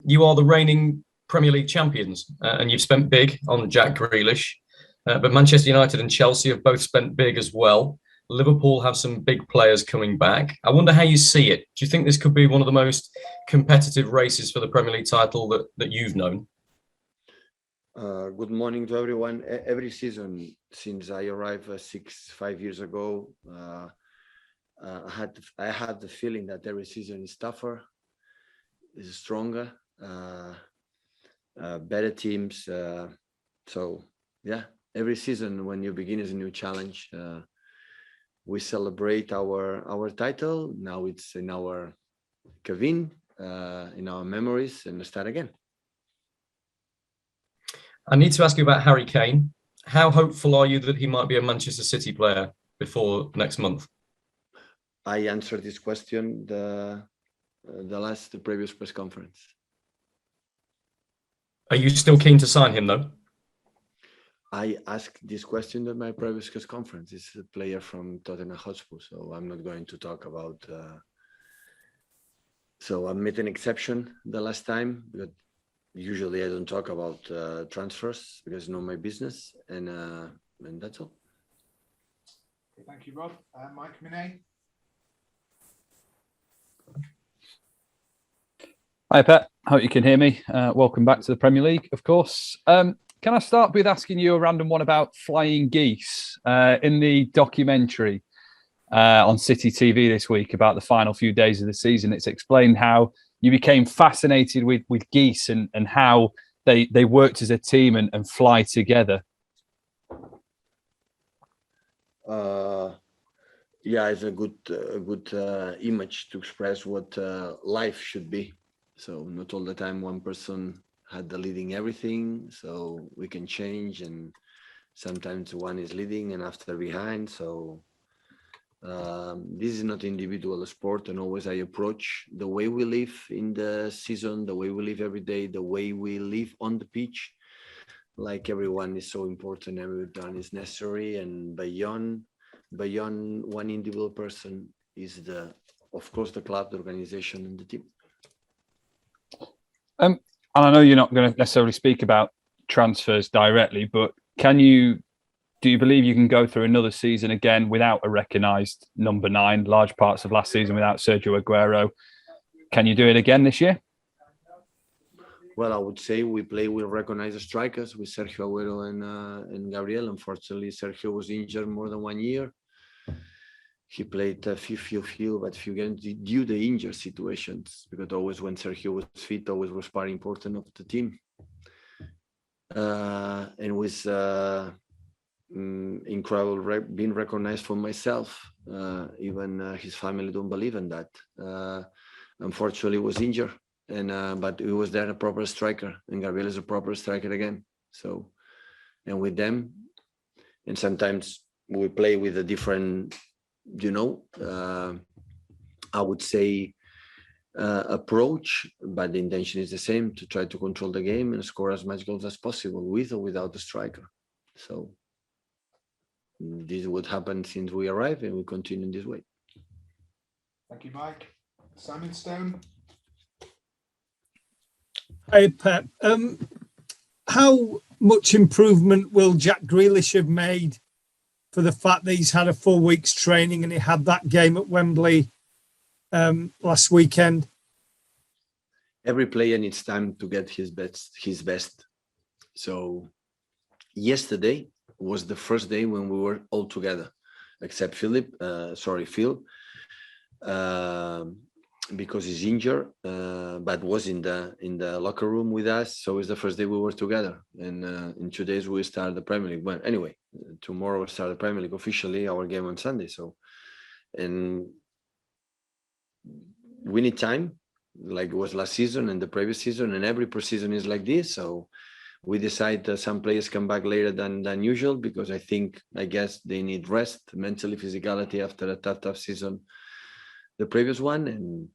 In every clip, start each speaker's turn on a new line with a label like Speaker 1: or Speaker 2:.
Speaker 1: you are the reigning Premier League champions, and you've spent big on Jack Grealish. But Manchester United and Chelsea have both spent big as well. Liverpool have some big players coming back. I wonder how you see it. Do you think this could be one of the most competitive races for the Premier League title that you've known?
Speaker 2: Good morning to everyone. Every season since I arrived 5 years ago, I had the feeling that every season is tougher, is stronger, better teams. So yeah, every season when you begin is a new challenge. We celebrate our title. Now it's in our cabin, in our memories, and start again.
Speaker 1: I need to ask you about Harry Kane. How hopeful are you that he might be a Manchester City player before next month?
Speaker 2: I answered this question the previous press conference.
Speaker 1: Are you still keen to sign him though?
Speaker 2: I asked this question at my previous press conference. It's a player from Tottenham Hotspur, so I'm not going to talk about. So I made an exception the last time, but usually I don't talk about transfers because it's not my business, and that's all.
Speaker 3: Thank you, Rob. Mike Minay.
Speaker 4: Hi, Pep. Hope you can hear me. Welcome back to the Premier League, of course. Can I start with asking you a random one about flying geese? In the documentary on City TV this week about the final few days of the season, it's explained how you became fascinated with geese and how they worked as a team and fly together.
Speaker 2: Yeah, it's a good image to express what life should be. So not all the time one person had the leading everything, so we can change, and sometimes one is leading and after behind. So this is not individual sport, and always I approach the way we live in the season, the way we live every day, the way we live on the pitch. Like everyone is so important, everyone is necessary, and beyond one individual person is of course the club, the organization, and the team.
Speaker 4: And I know you're not going to necessarily speak about transfers directly, but do you believe you can go through another season again without a recognised number 9, large parts of last season without Sergio Aguero? Can you do it again this year?
Speaker 2: Well, I would say we play with recognized strikers with Sergio Aguero and Gabriel. Unfortunately, Sergio was injured more than 1 year. He played a few games due to injury situations, because always when Sergio was fit, always was part important of the team. And with incredible being recognized for myself, even his family don't believe in that. Unfortunately, was injured, but he was there a proper striker, and Gabriel is a proper striker again. So, and with them, and sometimes we play with a different. I would say approach, but the intention is the same, to try to control the game and score as much goals as possible with or without the striker. So this is what happened since we arrived, and we continue in this way.
Speaker 3: Thank you, Mike. Simon Stone.
Speaker 5: Hey, Pep. How much improvement will Jack Grealish have made for the fact that he's had a full week's training and he had that game at Wembley last weekend?
Speaker 2: Every player needs time to get his best. So yesterday was the first day when we were all together, except Phil, because he's injured, but was in the locker room with us. So it's the first day we were together, and in 2 days we start the Premier League. Well, anyway, tomorrow we start the Premier League officially, our game on Sunday. So, and we need time, like it was last season and the previous season, and every pre-season is like this. So we decide that some players come back later than usual, because I guess they need rest, mentally, physicality, after a tough season, the previous one,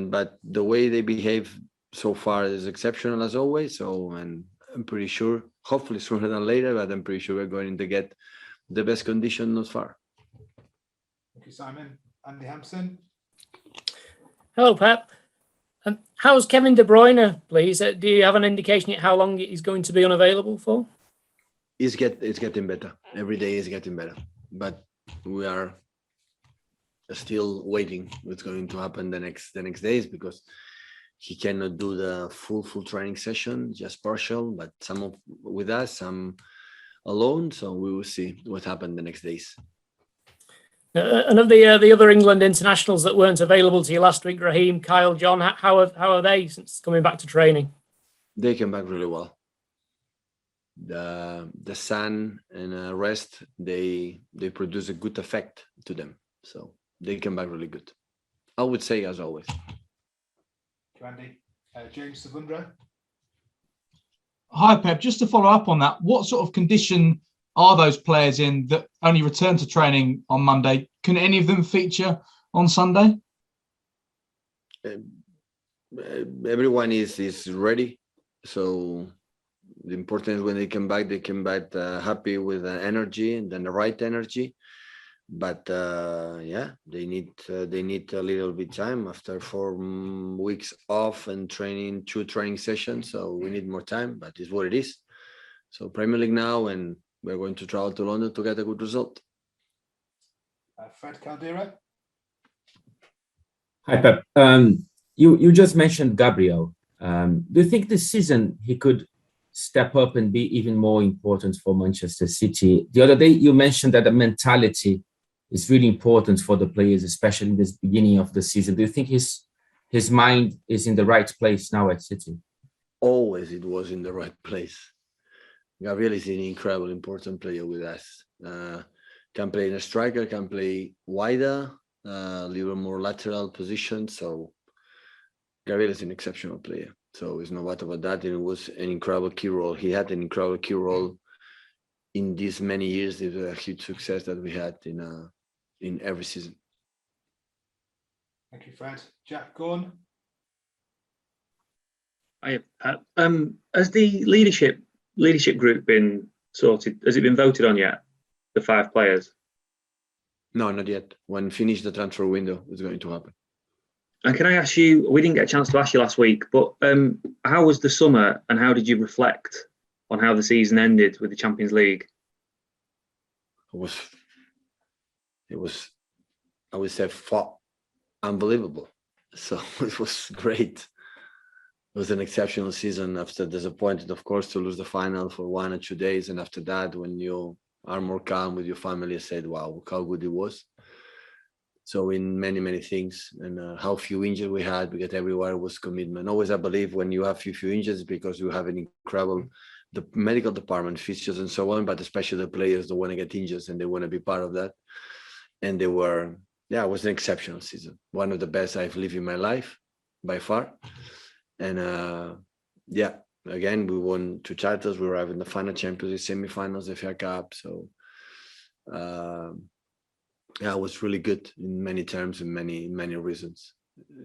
Speaker 2: but the way they behave so far is exceptional as always. So, and I'm pretty sure, hopefully sooner than later, but I'm pretty sure we're going to get the best condition thus far.
Speaker 3: Thank you, Simon. Andy Hampson.
Speaker 6: Hello, Pep. How's Kevin De Bruyne, please? Do you have an indication yet how long he's going to be unavailable for?
Speaker 2: It's getting better. Every day is getting better. But we are still waiting what's going to happen the next days, because he cannot do the full training session, just partial, but some with us, some alone. So we will see what happened the next days.
Speaker 6: And of the other England internationals that weren't available to you last week, Raheem, Kyle, John, how are they since coming back to training?
Speaker 2: They came back really well. The sun and rest, they produce a good effect to them. So they came back really good, I would say, as always.
Speaker 3: Andy. James Savundra.
Speaker 7: Hi, Pep. Just to follow up on that, what sort of condition are those players in that only returned to training on Monday? Can any of them feature on Sunday?
Speaker 2: Everyone is ready. So the important is when they come back happy with the energy and then the right energy. But they need a little bit time after 4 weeks off and training, 2 training sessions. So we need more time, but it's what it is. So Premier League now, and we're going to travel to London to get a good result.
Speaker 3: Fred Caldera.
Speaker 8: Hi, Pep. You just mentioned Gabriel. Do you think this season he could step up and be even more important for Manchester City? The other day you mentioned that the mentality is really important for the players, especially in this beginning of the season. Do you think his mind is in the right place now at City?
Speaker 2: Always it was in the right place. Gabriel is an incredible, important player with us. Can play in a striker, can play wider, little more lateral position. So Gabriel is an exceptional player. So it's no matter about that. It was an incredible key role. He had an incredible key role in these many years. It was a huge success that we had in every season.
Speaker 3: Thank you, Fred. Jack Gorn.
Speaker 9: Has the leadership group been sorted? Has it been voted on yet? The 5 players?
Speaker 2: No, not yet. When finish the transfer window, it's going to happen.
Speaker 9: And can I ask you, we didn't get a chance to ask you last week, but how was the summer and how did you reflect on how the season ended with the Champions League?
Speaker 2: It was, I would say, unbelievable. So it was great. It was an exceptional season. After disappointed, of course, to lose the final for 1 or 2 days. And after that, when you are more calm with your family, I said, wow, look how good it was. So in many things, and how few injuries we had, because everywhere was commitment. Always, I believe, when you have few injuries, because you have an incredible, the medical department, physicians and so on, but especially the players don't want to get injured and they want to be part of that. And they were, it was an exceptional season. One of the best I've lived in my life, by far. And again, we won 2 titles. We were having the final Champions League semi-finals, the FA Cup. So it was really good in many terms and many reasons.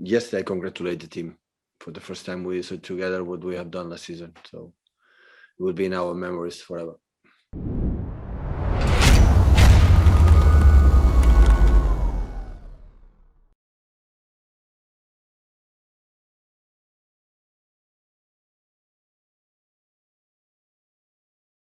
Speaker 2: Yesterday, I congratulate the team for the first time we saw together what we have done last season. So it will be in our memories forever.